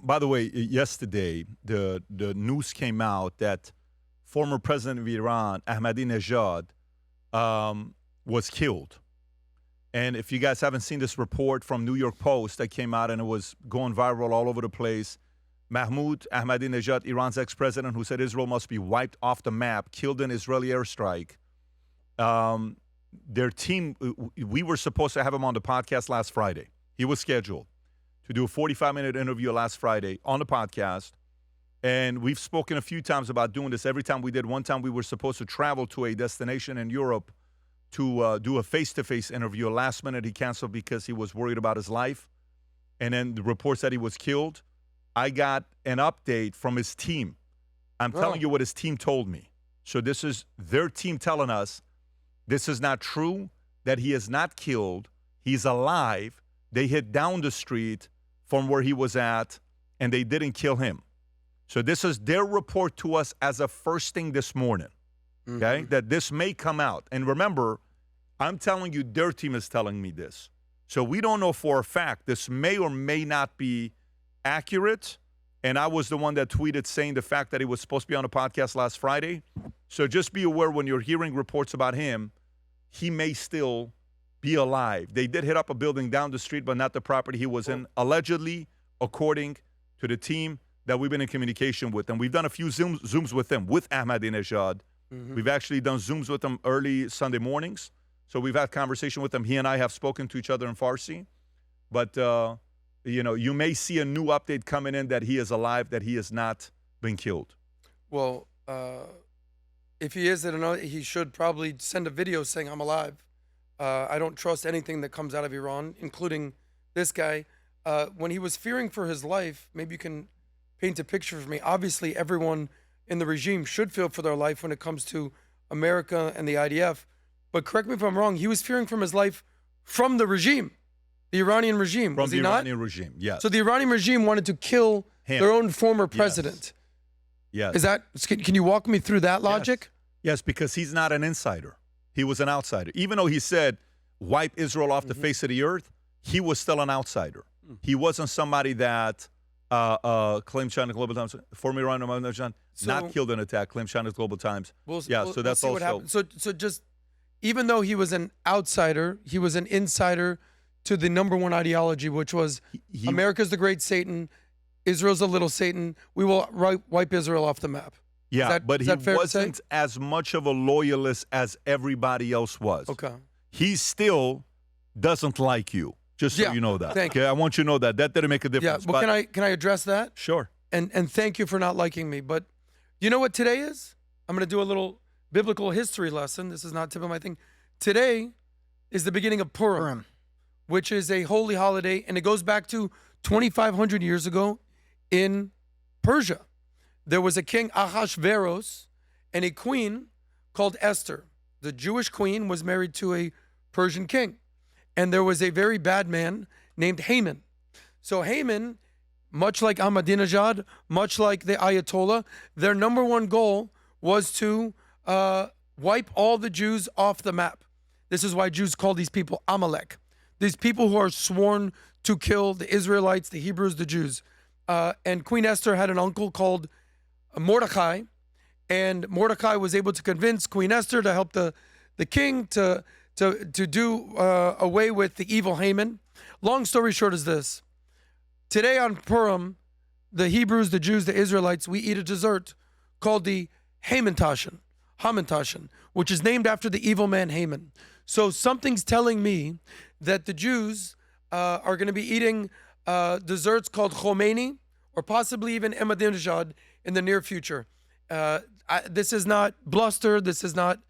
By the way, yesterday, the news came out that former president of Iran, Ahmadinejad, was killed. And if you guys haven't seen this report from New York Post that came out and it was going viral all over the place, Mahmoud Ahmadinejad, Iran's ex-president, who said Israel must be wiped off the map, killed in Israeli airstrike. Their team, we were supposed to have him on the podcast last Friday. He was scheduled to do a 45-minute interview last Friday on the podcast. And we've spoken a few times about doing this. Every time we did, one time we were supposed to travel to a destination in Europe to do a face-to-face interview. Last minute, he canceled because he was worried about his life. And then the report said he was killed. I got an update from his team. I'm telling you what his team told me. So this is their team telling us this is not true, that he is not killed. He's alive. They hit down the street from where he was at, and they didn't kill him. So this is their report to us as a first thing this morning, okay, that this may come out. And remember, I'm telling you, their team is telling me this. So we don't know for a fact. This may or may not be accurate. And I was the one that tweeted saying the fact that he was supposed to be on a podcast last Friday. So just be aware when you're hearing reports about him, he may still be alive. They did hit up a building down the street, but not the property he was in, allegedly, according to the team that we've been in communication with. And we've done a few Zooms with them, with Ahmadinejad. We've actually done Zooms with them early Sunday mornings. So we've had conversation with them. He and I have spoken to each other in Farsi. But, you know, you may see a new update coming in that he is alive, that he has not been killed. Well, if he is, he should probably send a video saying, I'm alive. I don't trust anything that comes out of Iran, including this guy. When he was fearing for his life, maybe you can paint a picture for me. Obviously, everyone in the regime should fear for their life when it comes to America and the IDF. But correct me if I'm wrong, he was fearing for his life from the regime, the Iranian regime. From was he the not? Iranian regime, yes. So the Iranian regime wanted to kill their own former president. Yes. Is that? Can you walk me through that logic? Yes, because he's not an insider. He was an outsider. Even though he said, wipe Israel off the face of the earth, he was still an outsider. He wasn't somebody that claimed China Global Times, former Iranian Ahmadinejad, not killed in attack, claimed China's Global Times. So that's what happened. So just, even though he was an outsider, he was an insider to the number one ideology, which was America's the great Satan, Israel's the little Satan, we will wipe Israel off the map. Yeah, but he wasn't as much of a loyalist as everybody else was. Okay. He still doesn't like you, just so you know that. Thank you. I want you to know that. That didn't make a difference. Yeah, well, can I address that? Sure. And thank you for not liking me. But you know what today is? I'm going to do a little biblical history lesson. This is not typical my thing. Today is the beginning of Purim, which is a holy holiday, and it goes back to 2,500 years ago in Persia. There was a king, Ahasuerus, and a queen called Esther. The Jewish queen was married to a Persian king. And there was a very bad man named Haman. So Haman, much like Ahmadinejad, much like the Ayatollah, their number one goal was to wipe all the Jews off the map. This is why Jews call these people Amalek. These people who are sworn to kill the Israelites, the Hebrews, the Jews. And Queen Esther had an uncle called Mordecai, and Mordecai was able to convince Queen Esther to help the king to do away with the evil Haman. Long story short is this. Today on Purim, the Hebrews, the Jews, the Israelites, we eat a dessert called the Hamantashen, which is named after the evil man Haman. So something's telling me that the Jews are going to be eating desserts called Khomeini, or possibly even Ahmadinejad in the near future. This is not bluster. This is not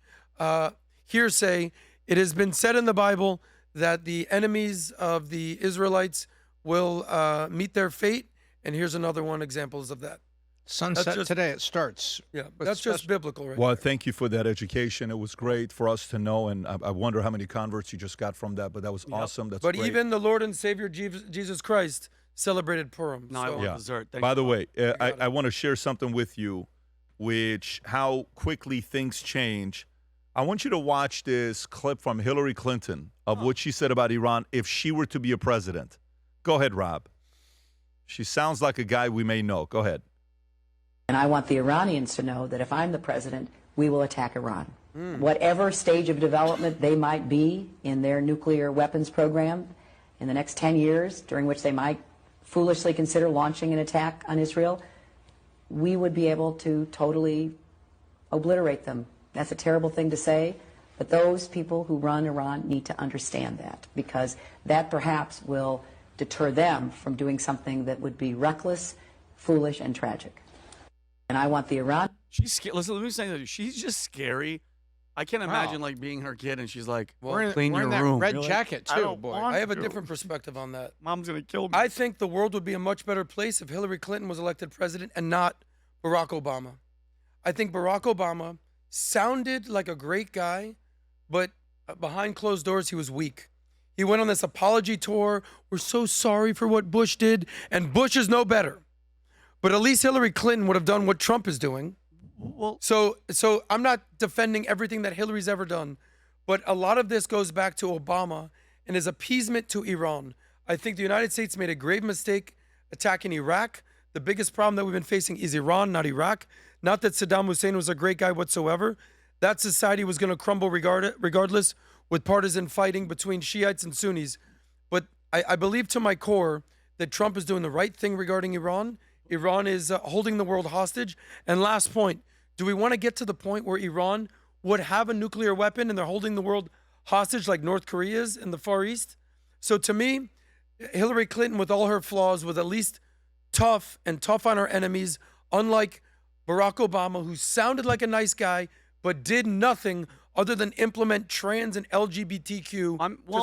hearsay. It has been said in the Bible that the enemies of the Israelites will meet their fate. And here's another one examples of that. Sunset today, it starts. Yeah, that's just biblical, right? Well, thank you for that education. It was great for us to know, and I wonder how many converts you just got from that, but that was awesome. That's but great. Even the Lord and Savior Jesus Christ celebrated Purim. No, I want dessert. Thank By you. the way, I want to share something with you, which how quickly things change. I want you to watch this clip from Hillary Clinton of what she said about Iran if she were to be a president. Go ahead, Rob. She sounds like a guy we may know. Go ahead. And I want the Iranians to know that if I'm the president, we will attack Iran. Whatever stage of development they might be in their nuclear weapons program in the next 10 years, during which they might foolishly consider launching an attack on Israel, we would be able to totally obliterate them. That's a terrible thing to say, but those people who run Iran need to understand that, because that perhaps will deter them from doing something that would be reckless, foolish, and tragic. And I want the Iran... Listen, let me say that. She's just scary. I can't imagine like being her kid and she's like, clean your that room. red You're jacket like, too, boy. I have a different perspective on that. Mom's going to kill me. I think the world would be a much better place if Hillary Clinton was elected president and not Barack Obama. I think Barack Obama sounded like a great guy, but behind closed doors, he was weak. He went on this apology tour. We're so sorry for what Bush did, and Bush is no better. But at least Hillary Clinton would have done what Trump is doing. Well, So I'm not defending everything that Hillary's ever done, but a lot of this goes back to Obama and his appeasement to Iran. I think the United States made a grave mistake attacking Iraq. The biggest problem that we've been facing is Iran, not Iraq. Not that Saddam Hussein was a great guy whatsoever. That society was going to crumble regardless with partisan fighting between Shiites and Sunnis. But I believe to my core that Trump is doing the right thing regarding Iran. Iran is holding the world hostage. And last point, do we want to get to the point where Iran would have a nuclear weapon and they're holding the world hostage like North Korea is in the Far East? So to me, Hillary Clinton, with all her flaws, was at least tough on her enemies, unlike Barack Obama, who sounded like a nice guy, but did nothing other than implement trans and LGBTQ to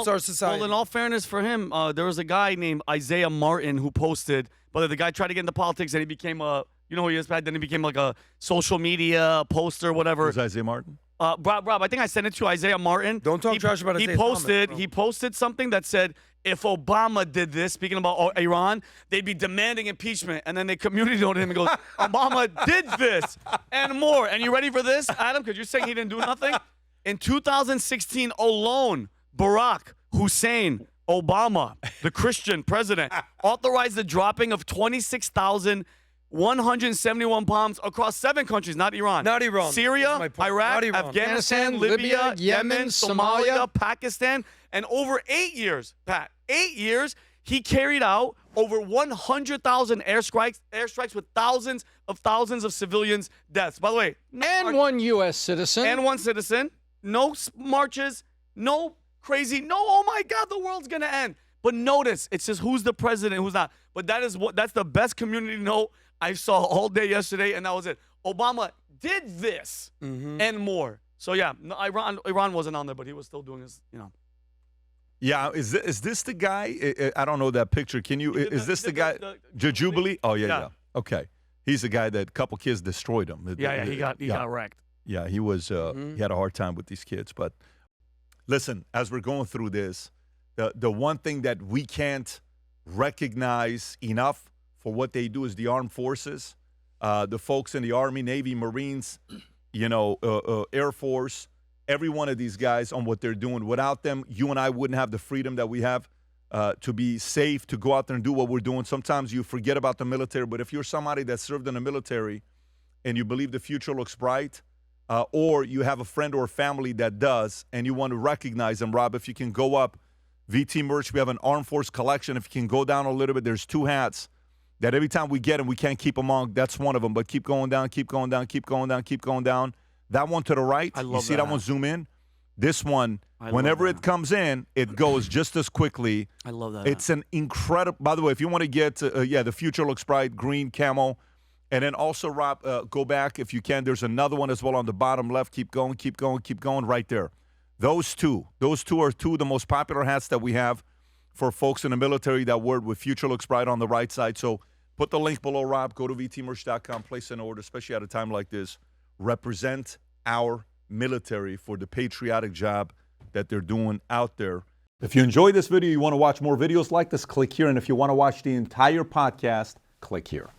our society. Well, in all fairness for him, there was a guy named Isaiah Martin who posted, but the guy tried to get into politics and he became a, you know who he is, Pat? Then he became like a social media poster, whatever. Who's Isaiah Martin? Rob, I think I sent it to Isaiah Martin. Don't talk trash about Isaiah Thomas, bro. He posted something that said, if Obama did this, speaking about Iran, they'd be demanding impeachment. And then they community noted him and goes, Obama did this and more. And you ready for this, Adam? Because you're saying he didn't do nothing? In 2016 alone, Barack Hussein Obama, the Christian president, authorized the dropping of 26,171 bombs across 7 countries, not Iran. Not Iran. Syria, That's my point. Iraq, Not Iran. Afghanistan, Libya, Yemen, Somalia, Somalia. Pakistan, and over 8 years, Pat, 8 years, he carried out over 100,000 airstrikes with thousands of civilians' deaths. By the way, And one U.S. citizen. and one citizen, no marches, no crazy, no, oh my God, the world's gonna end. But notice, it says who's the president, who's not. But that's the best community note I saw all day yesterday, and that was it. Obama did this and more. So yeah, no, Iran wasn't on there, but he was still doing his, you know. Yeah, is this the guy? I don't know that picture. Can you? Is this the guy? Jubilee? Oh yeah. Okay, he's the guy that a couple kids destroyed him. Yeah, he got wrecked. Yeah, he was. He had a hard time with these kids. But listen, as we're going through this, the one thing that we can't recognize enough for what they do is the armed forces, the folks in the Army, Navy, Marines, Air Force. Every one of these guys on what they're doing. Without them, you and I wouldn't have the freedom that we have to be safe, to go out there and do what we're doing. Sometimes you forget about the military, but if you're somebody that served in the military and you believe the future looks bright, or you have a friend or a family that does, and you want to recognize them, Rob, if you can go up, VT Merch, we have an Armed Force collection. If you can go down a little bit, there's 2 hats that every time we get them, we can't keep them on. That's one of them, but keep going down, keep going down, keep going down, keep going down. That one to the right, you see that one zoom in? This one, whenever it comes in, it goes just as quickly. I love that. It's an incredible, by the way, if you want to get, the future looks bright, green camo. And then also, Rob, go back if you can. There's another one as well on the bottom left. Keep going, keep going, keep going right there. Those two are 2 of the most popular hats that we have for folks in the military that word with future looks bright on the right side. So put the link below, Rob. Go to vtmerch.com, place an order, especially at a time like this. Represent our military for the patriotic job that they're doing out there. If you enjoyed this video, you want to watch more videos like this, click here. And if you want to watch the entire podcast, click here.